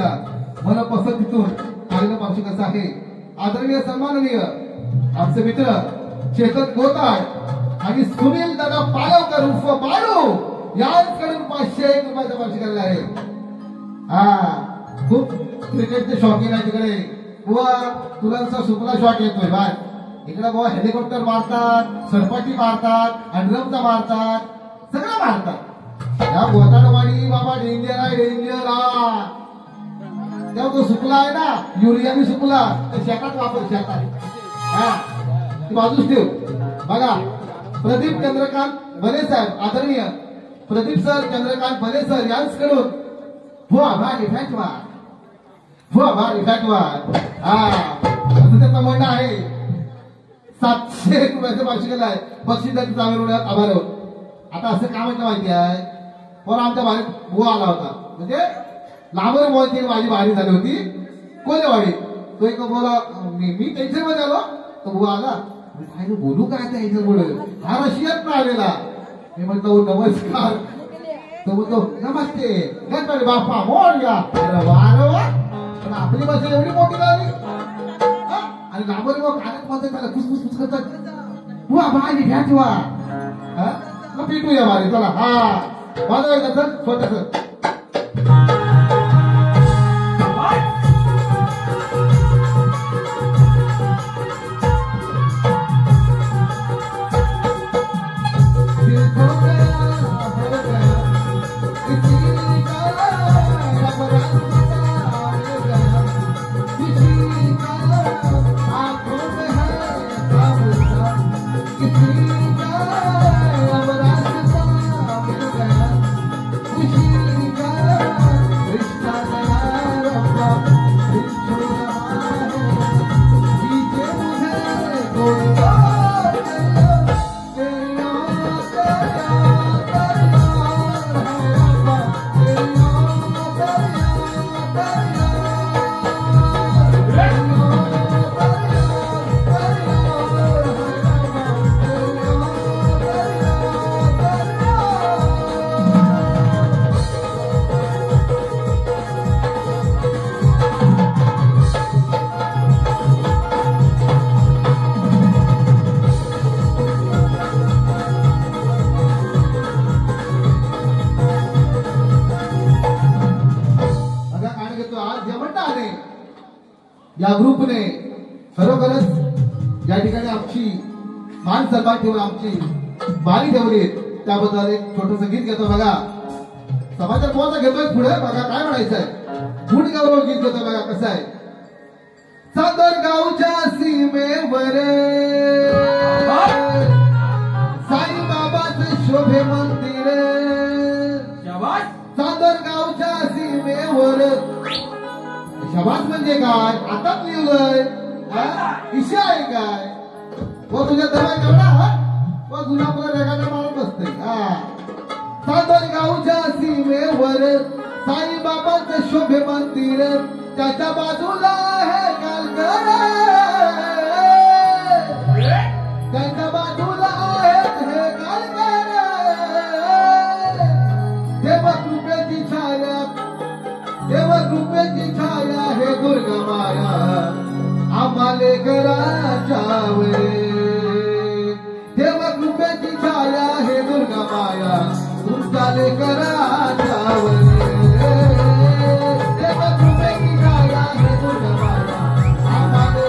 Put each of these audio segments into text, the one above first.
यांच्या मनपसंतीतून आलेलं पार्श्व कसं आहे आदरणीय सन्माननीय आमचे मित्र चेतन गोताळ आणि सुनील दादा पालवकर उर्फ बाळू यांच्याकडून 501 रुपयाचा पार्श्व केलेला आहे. हा खूप क्रिकेटचे शौकीन आहे तिकडे. बुवा तुलांचा सुपला शॉट येतोय बाय. इकडे बुवा हेलिकॉप्टर मारतात, सरपटी मारतात, अंड्रमचा मारतात, सगळं मारतात. या गोताळवाडी बाबा डेंजर आहे, डेंजर. तेव्हा तो सुकला आहे ना, युरिया बी सुकला तर शेतात वापर, शेतात. हा ती बाजूच ठेव. बघा प्रदीप चंद्रकांत भले साहेब, आदरणीय प्रदीप सर चंद्रकांत भले सर यांच्याकडून भारी फॅटवा हा असं त्याचं म्हणणं आहे. 701 रुपयाचं पार्श्व केलं आहे. बक्षिसाची चांगलं आभार आहोत. आता असं काय म्हटलं माहिती आहे, पण आमच्या बारीक बुवा आला होता, म्हणजे लांबर बुवाची माझी बारी झाली होती कोल्हेवाडी. तो एक बोला मी टेन्शन मध्ये आलो, तो बुवा आला, बोलू काय त्या याच्यामुळे हा रशियात ना आलेला. मी म्हणतो नमस्कार. तो म्हणतो नमस्ते गणपती बाप्पा मोरया. अरे वा, पण आपली भाषा एवढी मोठी झाली आणि लांबर बुवा कानात मध्ये त्याला खुसफुस करतात. बुवा बारी घ्या ठेवा, पिटूया बारी. चला हा वाजवायचं सर छोटस. या ग्रुपने खरोखरच या ठिकाणी आमची मान सन्मान ठेवून आमची बारी ठेवली. त्याबद्दल एक छोटस गीत घेतो. बघा समाचार कोणाचा घेतोय पुढे बघा काय म्हणायचंय. गुण गौरव गीत घेतो. बघा कसं आहे. सादरगावच्या सीमेवर साईबाबाचे शोभे मंदिर. सादरगावच्या सीमेवर शबास म्हणजे काय आताच लिहिलंय. इशा आहे काय व तुझ्या दवा केवढा व तुझ्या आपला रेगाने मारून बसते. सादरगावच्या सीमेवर साईबाबांचं शोभे मंदिर. त्याच्या बाजूला आहे गालकर, त्याच्या बाजूला आहेत हे गालकर. देवा कृपेची छाया, देवा कृपेची छाया हे दुर्गा माया आम्हाले कराचावे. देवा कृपेची छाया हे दुर्गा माया तुमच्याले कराचावे. देवा कृपेची छाया हे दुर्गा माया आम्हाले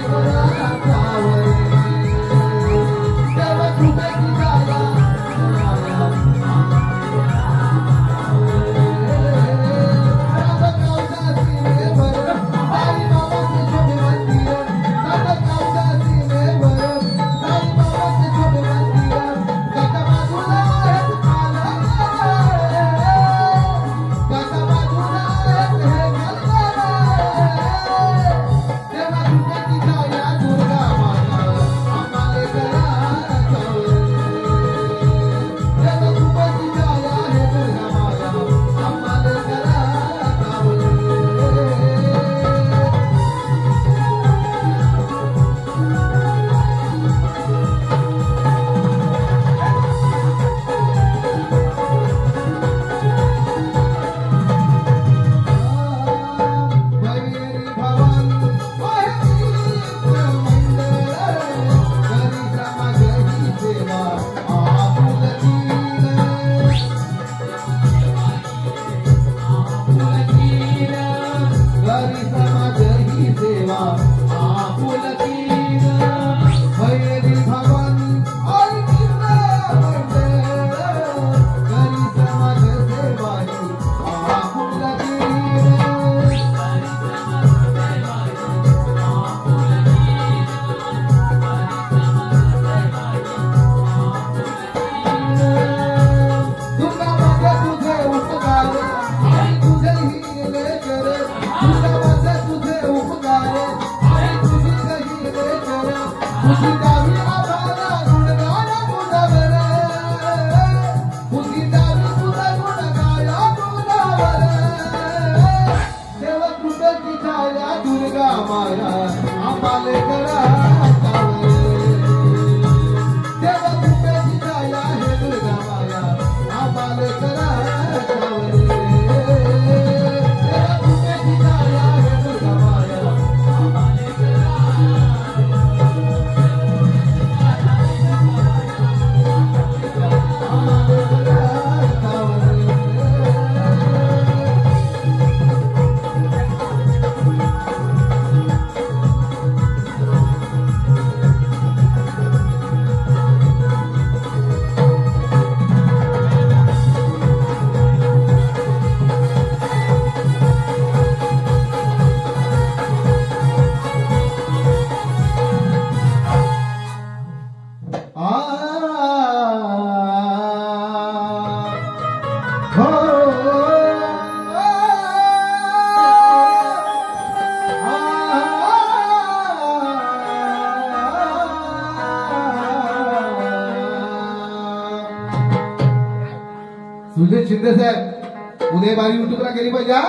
सुजय शिंदे साहेब उदय बारी युट्यूबला गेली पाहिजे हा.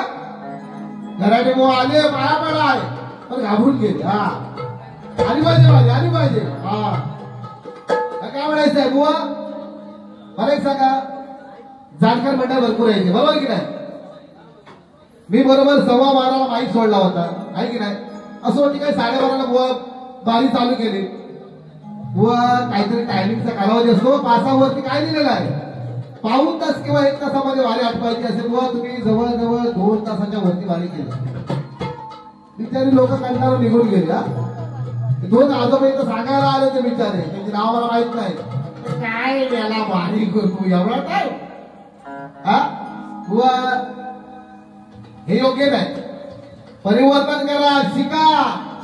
घराटे बुवा आले पाया पडाय पण घाबरून गेले. हा आली पाहिजे माझी आली पाहिजे. हा काय म्हणायचंय बुवा मला एक सांगा. जाणकार मंडळ भरपूर यायचे बरोबर की नाही. मी बरोबर 12:15 माईक सोडला होता आहे की नाही. असं होती काय 12:30 बुवा बारी चालू केली. बुवा काहीतरी टायमिंगचा कालावधी असतो. पासावरती काय दिलेलं आहे पाऊण तास किंवा 1 तासामध्ये वारी आटवायची असेल. बुवा तुम्ही जवळजवळ 2 तासाच्या वरती वारी केली. बिचारी लोक कंटाळून निघून गेली. हा 2 आजोबा इथं सांगायला आले ते बिचारे त्यांची नाव मला माहित नाही. काय याला वारी करतो एवढा काय हा बुवा हे योग्य नाही. परिवर्तन करा शिका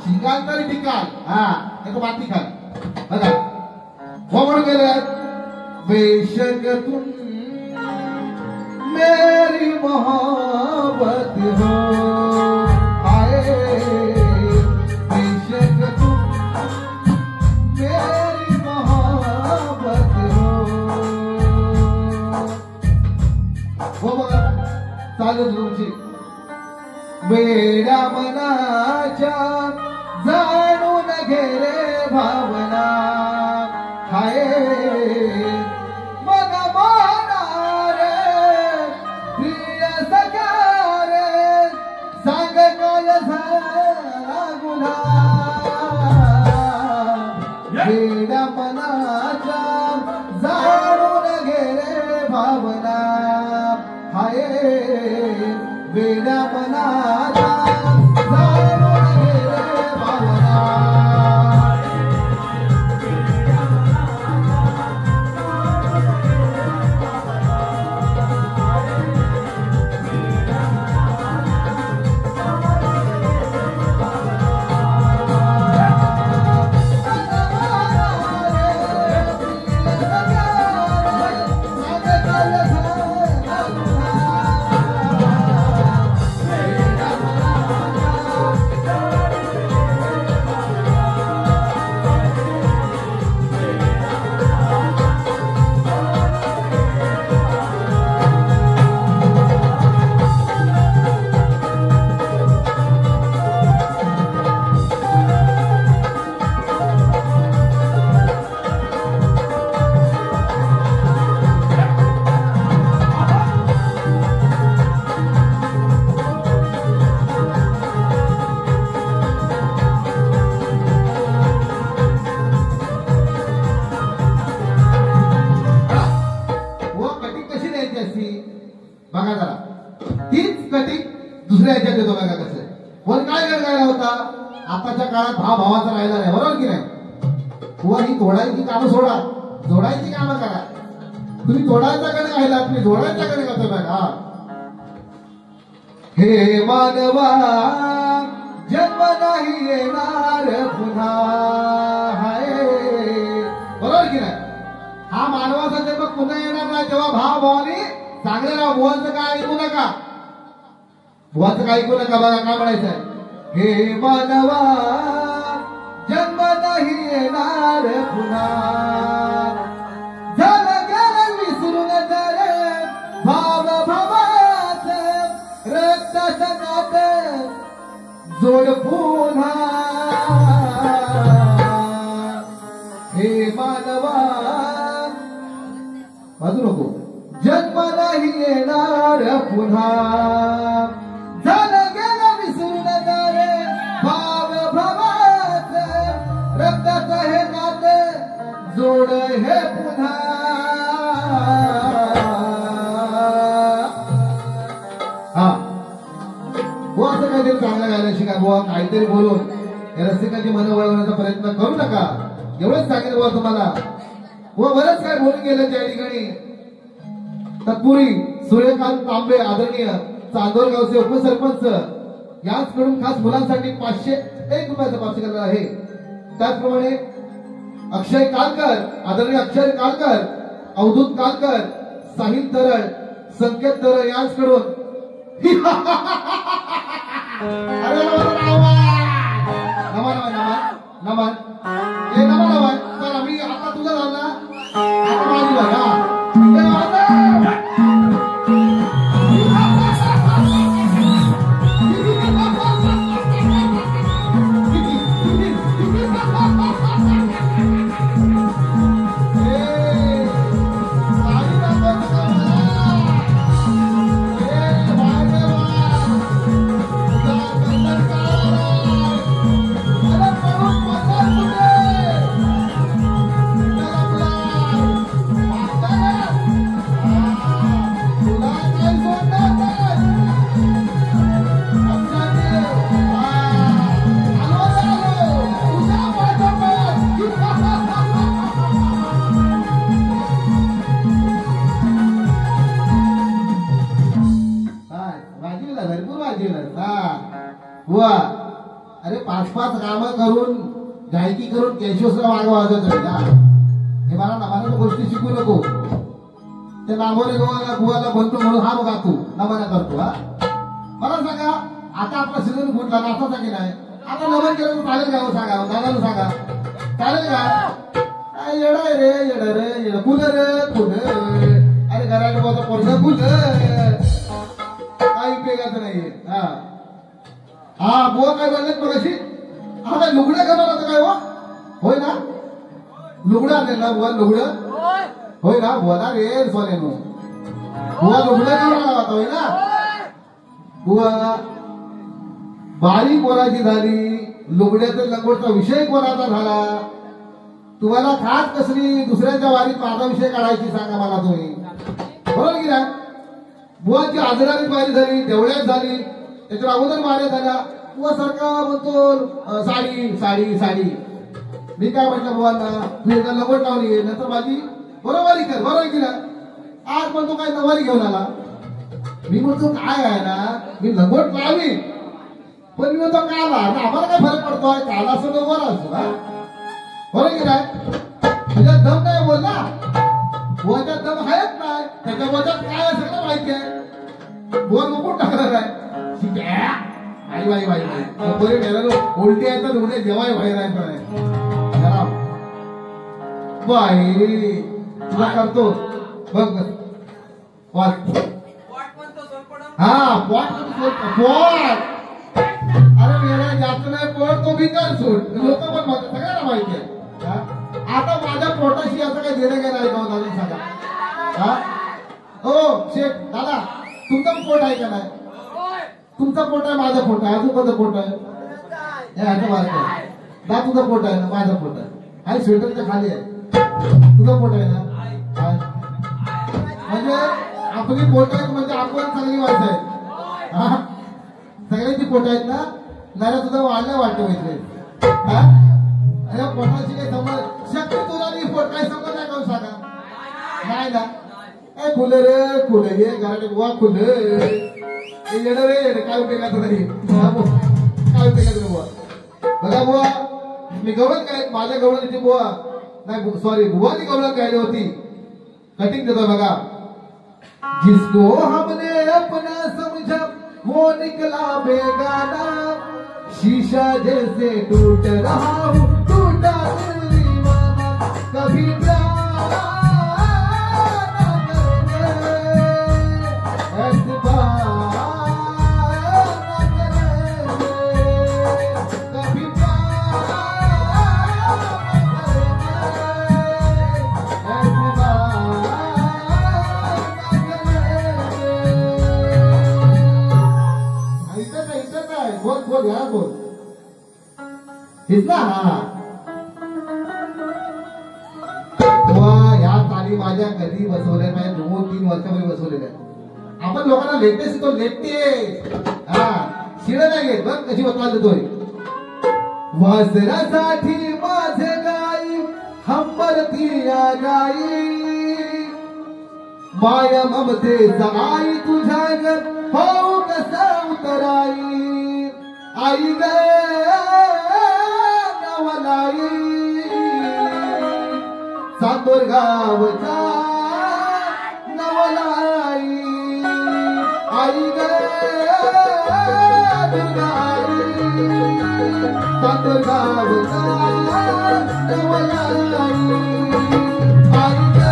शिकाल तरी टिकाल. हा एक माती खाल बघा हो म्हणून गेले बेशक तुम मेरी मोहब्बत हो आए बेशक तुम मेरी मोहब्बत हो बघा चालू तुमची वेड्या मनाच्या जाणून घे रे भावना हाय मन रे प्रिय सखा रे सांग काय झाला गुन्हा. वेड्या मनाच्या जाणून घे रे भावना हाय वेड्या मनाच्या जाणून घे रे भावना. बघा जरा तीच कटिंग दुसऱ्या ह्याच्यात येतो बघा कसं. पण काय करायला होता आताच्या काळात भावाचा राहिला नाही बरोबर की नाही. बुवा ही तोडायची कामं सोडा जोडायची कामं करा. तुम्ही तोडायच्याकडे राहिला तुम्ही जोडायच्याकडे करतो बघा. हे मानवा जन्म नाही येणार पुन्हा हाय बरोबर की नाही. हा मानवाचा जन्म पुन्हा येणार नाही. जेव्हा भावाने चांगलं राहा. बुवाचं काय ऐकू नका बुवाचं काय ऐकू नका. बघा काय म्हणायचंय हे मानवा जन्म नाही येणार पुन्हा झालं गेलं विसरून रे भाव भावाचं रक्ताचं नातं जोड पुन्हा. हे मानवा वाजू नको जन्म नाही येणार पुन्हा झालं गेलं विसरून रे भाव भावाचं रक्ताचं हे नातं जोड हे पुन्हा. हा बुवा असं काहीतरी चांगलं गायला शिका. बुवा काहीतरी बोलून या रसिकाची मनं वळवण्याचा प्रयत्न करू नका. एवढंच सांगेल बुवा तुम्हाला. बुवा बरंच काय बोलून गेलं त्या ठिकाणी. तत्पुरी सूर्यकांत तांबे आदरणीय चांदोरगावचे उपसरपंच यांच्याकडून खास मुलांसाठी 501 रुपयाचं पार्सल करणार आहे. त्याचप्रमाणे अक्षय कालकर आदरणीय अक्षय कालकर अवधूत कालकर साहिल तरळ संकेत तरळ यांच्याकडून नमन नमन नमन हे नमन नमन. तर आम्ही आता तुझं झालं आता माझी बघा उगाच काम करून गायकी करून केशवसला वाजवायचं ना हे मला गोष्टी शिकू नको. ते नागोरे गुवाला बनतो म्हणून हा बघा तू नमन करतो. हा मला सांगा आता आपला सीझन फुटला नाचाचा की नाही आता नमन केलं तर चालेल का? सांगा दादाला सांगा चालेल का? येडा रे येडा रे येडा फुल रे फुल अरे घराला बोलतो पोरगा फुल काही उपयोगाचं नाहीये. हा हा बुवा काय बोलले मगाशी आता लुगडं करणार होतं काय हो? होय ना लुगडं आणले ना बुवा लुगडं होय ना बुवा रे सोन्यानो बुवा लुगडं करणार होता होय ना बुवा. बारी कोणाची झाली लुगड्याचा लंगोटचा विषय कोणाचा झाला? तुम्हाला खास कसली दुसऱ्याच्या वारीत माझा विषय काढायची सांगा मला तुम्ही बरोबर की नाही? बुवाची आजरारी वारी झाली देवळ्यात झाली त्याच्या अगोदर वाऱ्या झाल्या. बुवा सारखा म्हणतो साडी साडी साडी. मी काय म्हटलं बुवांना तू एकदा लंगोट लावली नंतर माझी बरोबरी कर बरोबर की नाही? आज म्हणतो काय नवारी घेऊन आला. मी म्हणतो काय आहे ना मी लंगोट लावली पण मी म्हणतो काला आम्हाला काय फरक पडतोय काला असं वर असतो बरोबर की नाही? तुझ्या दम नाही बोल ना बुवाच्या दम आहेच नाही त्याच्या वजात काय आहे सगळं माहिती आहे. बुवा नको टाकणार आहे आई बाई बाई बरे गेला उलटी आहे तर उद्या जेवाय बाहेर आहे बाई तुला करतो बघ हा पॉट अरे मेरा जास्त नाही पोट तो बिकर सूट लोक पण म्हणतात सगळ्यांना माहिती आहे. आता माझ्या पोटाशी असं काही देणं गेलं आहे का दादा सांगा? हा हो शेठ दादा तुमचं पोट आहे का नाही? तुमचा पोट आहे माझा पोट आहे अजून कोणतं पोट आहे? दा तुझं पोट आहे ना माझं पोट आहे स्वेटरच्या खाली आहे तुझं पोट आहे ना म्हणजे आपली पोट आहेत म्हणजे आपण चांगली वाट आहे. सगळ्यांची पोट आहेत ना नाऱ्या तुझं वाढल्या वाटतं माहिती पोटाची काही समज शक्य तुला नाही पोट काही समज नाही करू सांगा नाही ना ए खुले रे खुले हे घराने बुवा खुले येणं रे काय उपयोगाचं नाही काय उपयोगाचं बुवा. बघा बुवा मी गवळण काय माझ्या गवळणीची बुवा नाही सॉरी बुवानी गवळण काढली होती कटिंग देतो बघा. जिसको हमने अपना समझा वो निकला बेगाना शीशा जैसे टूट रहा हूँ टूटा दिल दीवाना कभी प्यार ह्या ताली माझ्या कधी बसवल्या नाही 2-3 वर्षापूर्वी बसवलेल्या आपण लोकांना लेटेस्ट तो लेटे हा शिळ नाही घेत बघ कशी बसवा देतोय. वासरासाठी माझे गाई हंबरती गाई माया ममतेचा आई तुझ्या ग हो कसा उतराई आई ग नवलाई चांदोर गावचा नवलाई आई ग दुर्गाई चांदोर गावचा नवलाई आई ग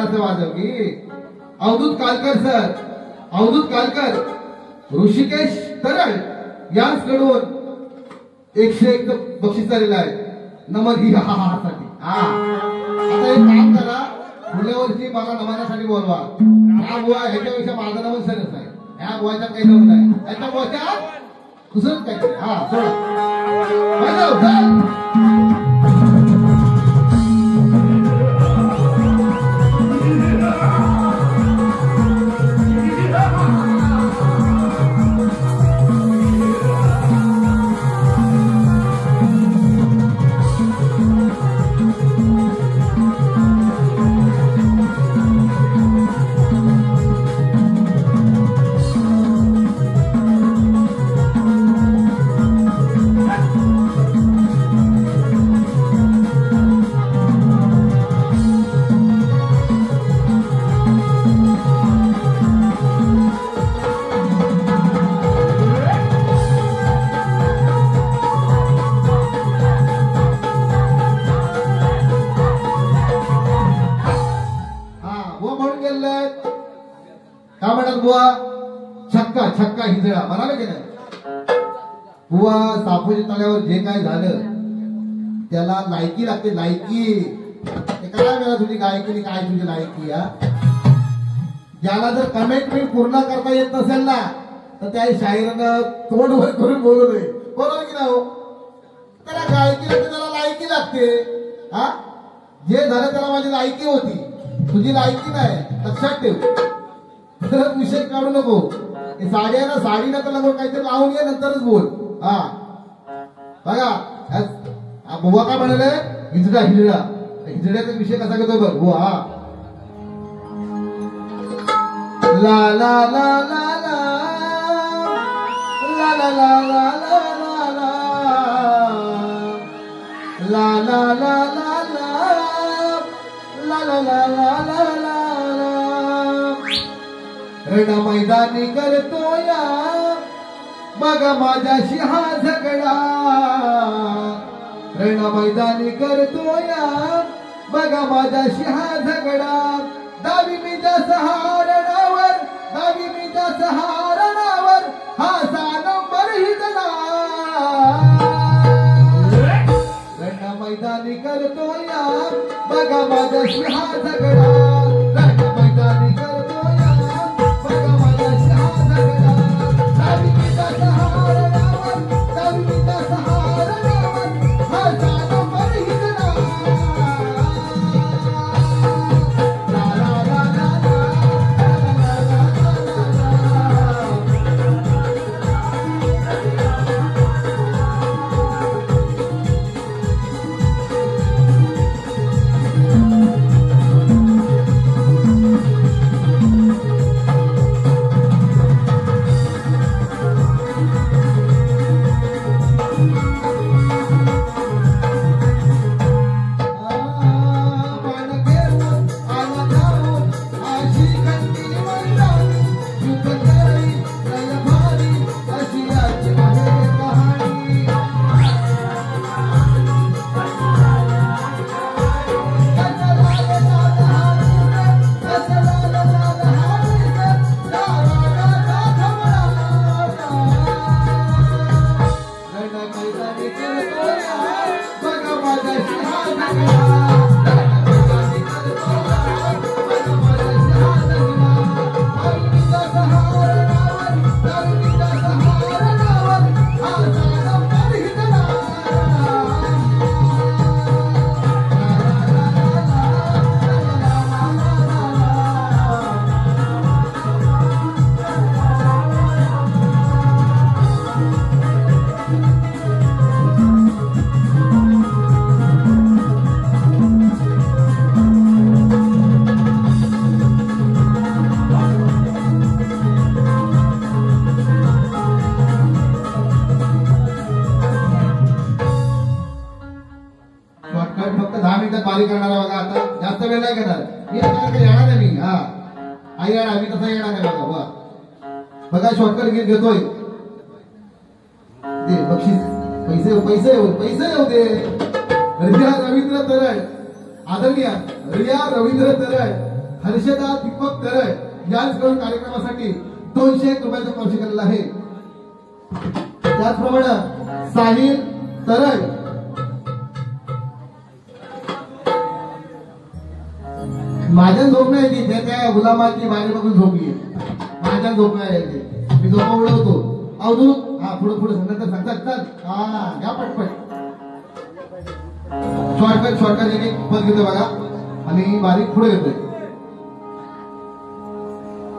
जरासं वाजव की. अवधूत कालकर सर, अवधूत कालकर, ऋषिकेश तरळ यांकडून 101 बक्षीस झालेलं आहे. नमन ही हा हा साठी. हा आता एक काम करा, पुढल्या वर्षी मला नमनासाठी बोलवा. हा बुवा ह्याच्यापेक्षा माझा नमन सरच आहे. ह्या बुवाच्यात काही नमन नाही, त्याच्या बुवाच्यात दुसरंच काय. हा सोडा छक्का हिजळा म्हणाले की नाही. बुवा सापोजी तळ्यावर जे काय झालं त्याला लायकी लागते. लायकी काय वेळा तुझी गायकी काय तुझी लायकी. ज्याला जर कमिटमेंट पूर्ण करता येत नसेल ना तर त्या शाहिरानं तोंड वर करून बोलू नये. बरोबर की नाही हो. त्याला गायकी लागते, त्याला लायकी लागते. हा जे झालं त्याला माझी लायकी होती, तुझी लायकी नाही. लक्षात ठेव. परत विषय काढू नको. साडी ना साडी ना त्याला काहीतरी लावून घे नंतरच बोल. हा बघा बुवा काय म्हणाले. हिजडा हिजडा हिजड्याचा विषय कसा घेतो बघ बुवा. हा ला ला ला ला ला ला ला ला ला ला ला ला ला ला ला ला ला ला ला. रण मैदानी करतोया बघा माझ्याशी हा झगडा. रण मैदानी करतोया बघा माझ्याशी हा झगडा. दावी मी त्या सहारणावर, दावी मी त्या सहारणावर हा नंबर हिजला. रण मैदानी करतोया बघा माझ्याशी हा झगडा. रण मैदानी करतोया बारी करणार बघा. आता जास्त वेळ नाही करणार मी. आता येणार आहे मी. हा आई येणार मी तसा येणार आहे बघा. बघा शॉर्टकट घेतोय. दे बक्षीस. पैसे पैसे पैसे होते. रिया रवींद्र तरळ, आदरणीय रिया रवींद्र तरळ हर्षदा दीपक तरळ यांच्याकडून कार्यक्रमासाठी 201 रुपयाचा स्पॉन्सर केलेला आहे. त्याचप्रमाणे साहिल तरळ माझ्या झोप नाही ती त्या गुलामाची बारी बघून झोपली माझ्या झोप नाही मी झोपा उडवतो अवधूत हा पुढे पुढे सांगतात चल हा घ्या पटपट शॉर्टकट एक पद घेतो बघा आणि बारीक पुढे घेतोय.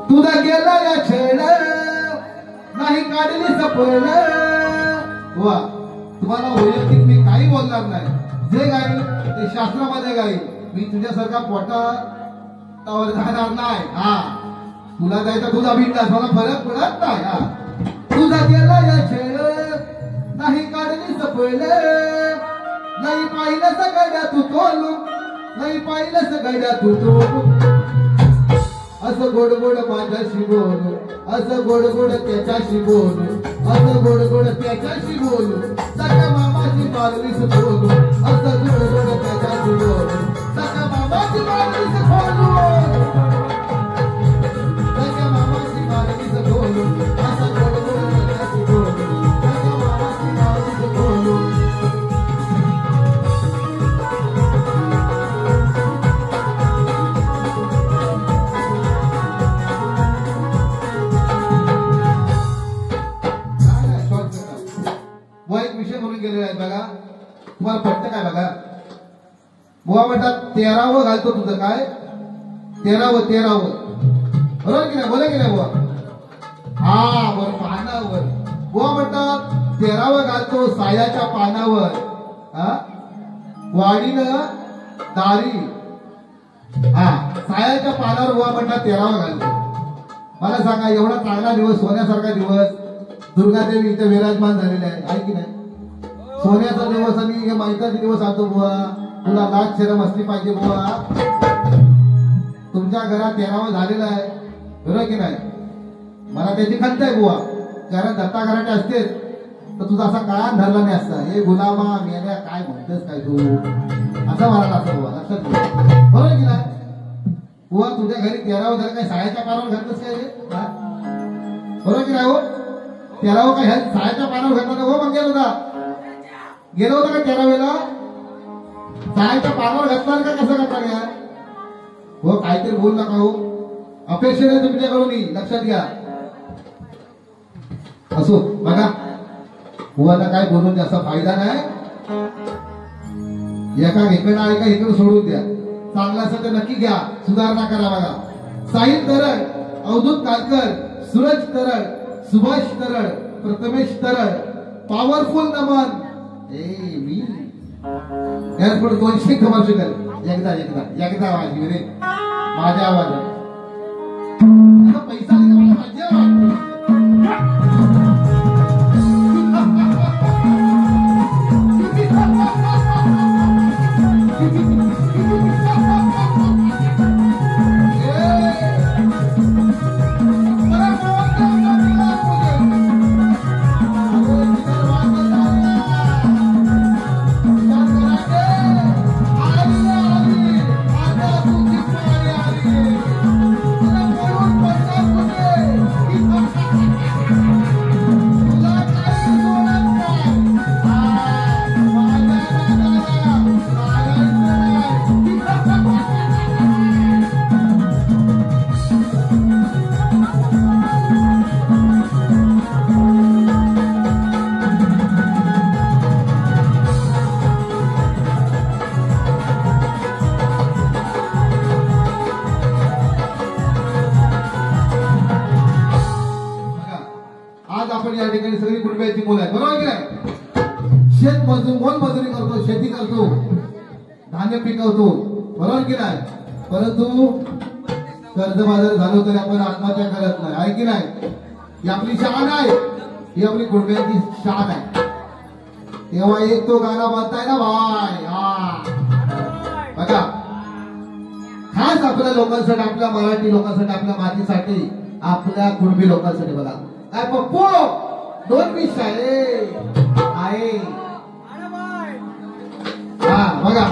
तुझा गेला या छेड नाही काढली सपड वा तुम्हाला वैयक्तिक मी काही बोलणार नाही. जे गाईल ते शास्त्रामध्ये गाईल. मी तुझ्यासारखा पोटावर जाणार नाही. हा तुला जायचा तुझा बिंदास मला फरक पडत नाही. हा तुझा गेला या छेड नाही काढली सपड नाही पाहिलं सगळ्या तू तोलू नाही पाहिलं सगळ्या तू तोलू असं गोड गोड माझ्याशी बोलू असं गोड गोड त्याच्याशी बोलू असं गोड गोड त्याच्याशी बोलू सगळ्या मामाची मालवीस बोलू असं गोड गोड त्याच्याशी बोलू सगळ्या मामाची मालवीस बोलू सगळ्या मामाची मालवीस बोलू असं गोड गोड त्याच्याशी बोलू सगळ्या मामाची मालवीस बोलू. विषय म्हणून गेलेला आहे बघा. तुम्हाला पटतं काय बघा. बुवा म्हणतात 13वं घालतो तुझं काय 13वं बरोबर की नाही बोला की नाही बुवा. हा बरोबर पानावर बुवा म्हणतात 13वं घालतो सायाच्या पानावर वाडीनं दारी. हा सायाच्या पानावर बुवा म्हणतात 13वं घालतो. मला सांगा एवढा चांगला दिवस सोन्यासारखा दिवस दुर्गादेवी इथे विराजमान झालेले आहे की नाही. सोन्याचा दिवस आणि हे माहितीचा दिवस आणतो बुवा. तुला लाख शरम असली पाहिजे बुवा. तुमच्या घरात 13वं झालेलं आहे बरोबर की नाही. मला त्याची खंत आहे बुवा. कारण दत्ता घराटे असते तर तुझा असा काळात धरला नाही असता. हे गुलामा मेल्या काय म्हणतेस काय तू असं मला लागतं बुवा. लक्षात ठेव बरोबर की नाही. बुवा तुझ्या घरी 13वं झालं काय सायाच्या पानावर घातलंस काय बरोबर की नाही हो. 13वं काय सायाच्या पानावर घातला हो मग गेलो होता का 13वेला सायाच्या पानावर घातला का कसं घातला यार हो. काहीतरी बोल नका हो. अपेक्षा आहे तुमच्याकडून लक्षात घ्या. असो बघा बुवाला काय बोलून जास्त फायदा नाही. एका इकडं ऐका इकडं सोडून द्या. चांगला असेल तर नक्की घ्या सुधारणा करा बघा. साहिल तरळ अवधूत कालकर सूरज तरळ सुभाष तरळ प्रथमेश तरळ पॉवरफुल नमन. मी याच पुढे 200 कमाल एकदा वाजवी रे माझ्या आवाजात पैसा या ठिकाणी सगळी कुटुंबाची मुलं आहेत बरोबर की नाही. शेत मोलमजुरी करतो शेती करतो धान्य पिकवतो बरोबर की नाही. परंतु कर्जबाजार झालो तरी आपण आत्महत्या करत नाही आहे की नाही. ही आपली शान आहे. ही आपली कुटुंबाची शान आहे. तेव्हा एक तो गाणं म्हणताय ना भाई. हा बघा खास आपल्या लोकांसाठी आपल्या मराठी लोकांसाठी आपल्या मातीसाठी आपल्या कुणबी लोकांसाठी बघा काय पप्पू 2 मिनिट आहे हा बघा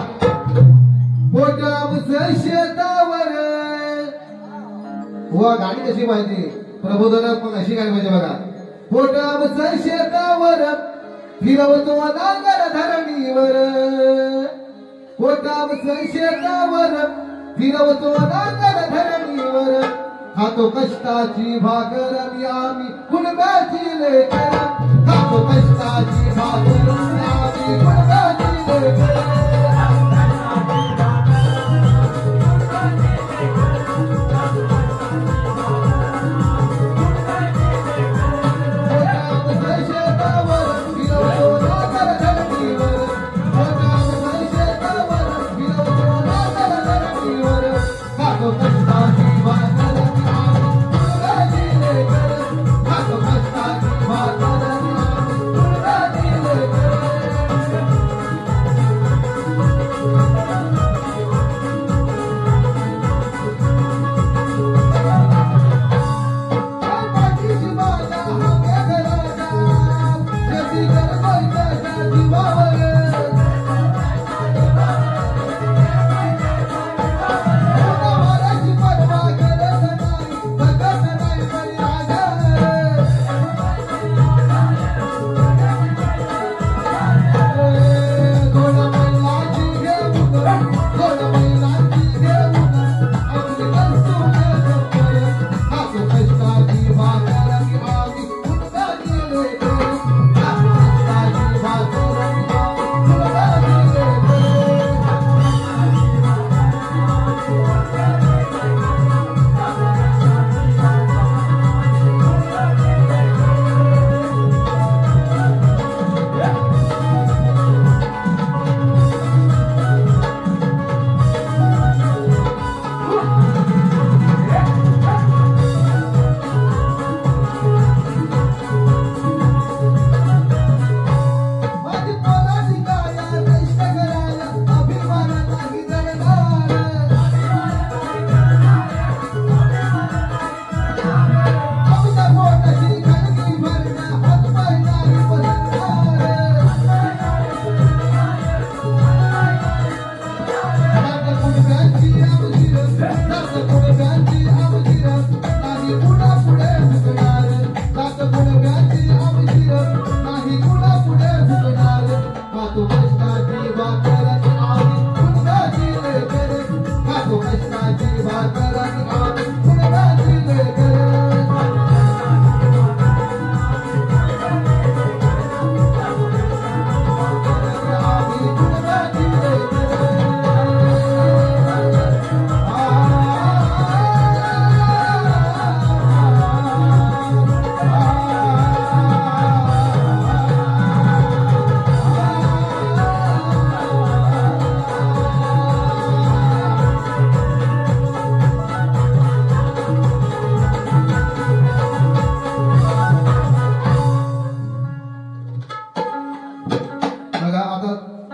पोटावस शेतावर वा गाडी कशी पाहिजे प्रबोधनात्मक अशी गाडी पाहिजे बघा. पोटावरचं शेतावर फिरवतो नांगर धरणीवर, पोटावरचं शेतावर फिरवतो नांगर धरणीवर, खातो कष्टाची भाकर आम्ही कुणब्याची लेकर, खातो कष्टाची भाकर आम्ही कुणब्याची लेकर.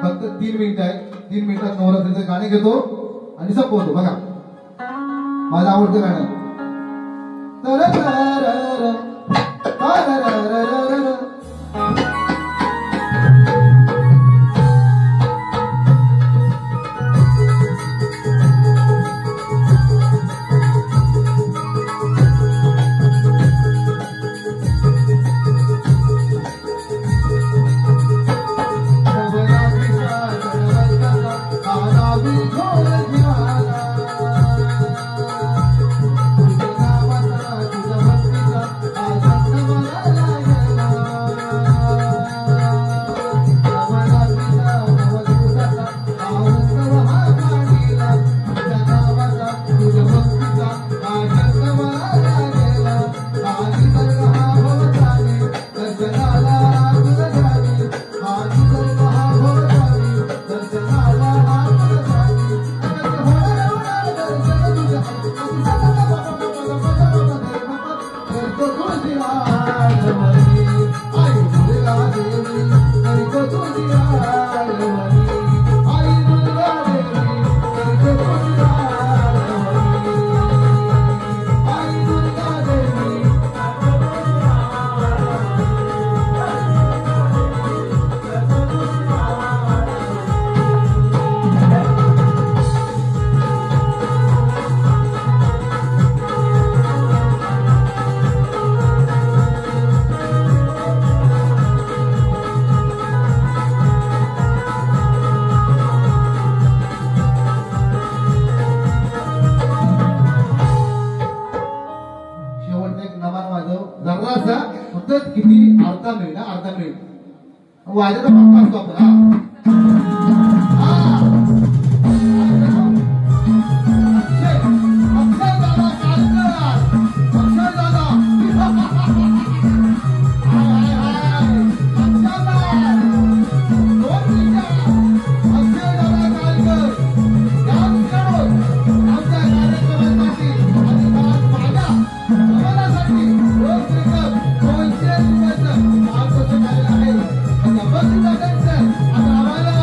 फक्त 3 मिनिटं आहे. 3 मिनिटात नवरात्रीचं गाणे घेतो आणि संपवतो. बघा माझं आवडतं गाणं. मी वाजाचा पक्का असतो आपण हा अक्षय अक्षय दादा कालकर अक्षय दादा हाय हाय अक्षय दोन मिनिटं अक्षय दादा कालकर या मित्रांनो आमच्या कार्यक्रमासाठी आणि माझ्या समाजासाठी रोज एकच 200 रुपयाचं मार्गदर्शन झालेलं आहे. बस आता आम्हाला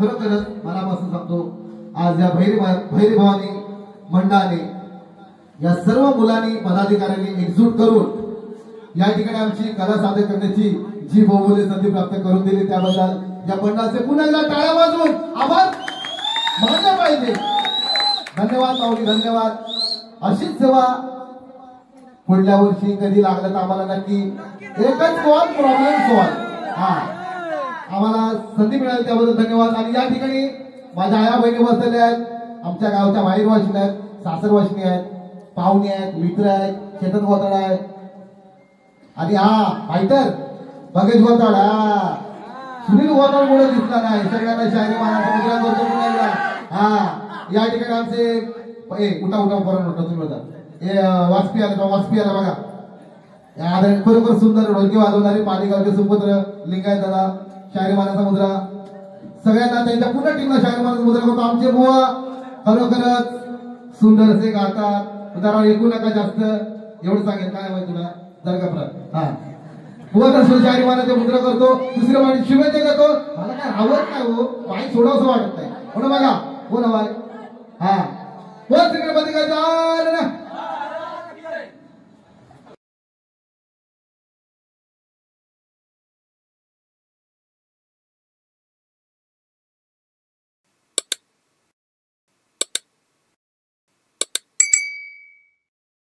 खरोखरच मनापासून सांगतो आज या भैरी भवानी मंडळाने या सर्व मुलांनी पदाधिकाऱ्यांनी एकजूट करून या ठिकाणी आमची कला सादर करण्याची जी बहुमूल्य संधी प्राप्त करून दिली त्याबद्दल या मंडळाचे पुन्हा एकदा टाळ्या वाजवून आभार मानले पाहिजे. धन्यवाद माऊली, धन्यवाद. अशीच सेवा पुढल्या वर्षी कधी लागलं तर आम्हाला नक्की एकच कॉल प्रॉब्लेम सॉल्व हा आम्हाला संधी मिळाली त्याबद्दल धन्यवाद. आणि या ठिकाणी माझ्या आया बहिणी बसलेल्या आहेत, आमच्या गावच्या बाहेर वाशिनी आहेत, सासर वाशिनी आहेत, पाहुणे आहेत, मित्र आहेत, चेतन गोताड आहेत आणि हा फायटर बघेश गोताड हा सुनील गोताड मुळे दिसला नाही. सगळ्यांना शायरी मानाचा मुद्रा करतो पुन्हा हा या ठिकाणी आमचे उठा उठा करून होता तुम्ही होता वाजपी आला वाजपी आला बघा बरोबर सुंदर ढोलकी वाजवणारे पाणीगावचे सुपुत्र लिंगायत दादा शायरी मानाचा मुद्रा सगळ्यांना त्यांच्या पूर्ण टीमला शायरी मानाचा मुद्रा करतो. आमचे बुवा खरोखरच सुंदर असे गातात जरा ऐकू नका जास्त एवढं सांगेल काय माहिती तुला दर्गा हा बुवा तर शायरी मानाचा मुद्रा करतो. दुसऱ्या माणूस शुभेच्छा करतो. मला काय आवडत नाही हो बाई सोडावंसं वाटत नाही म्हणून बघा हो ना बाय हा बोल श्री गणपती गजानन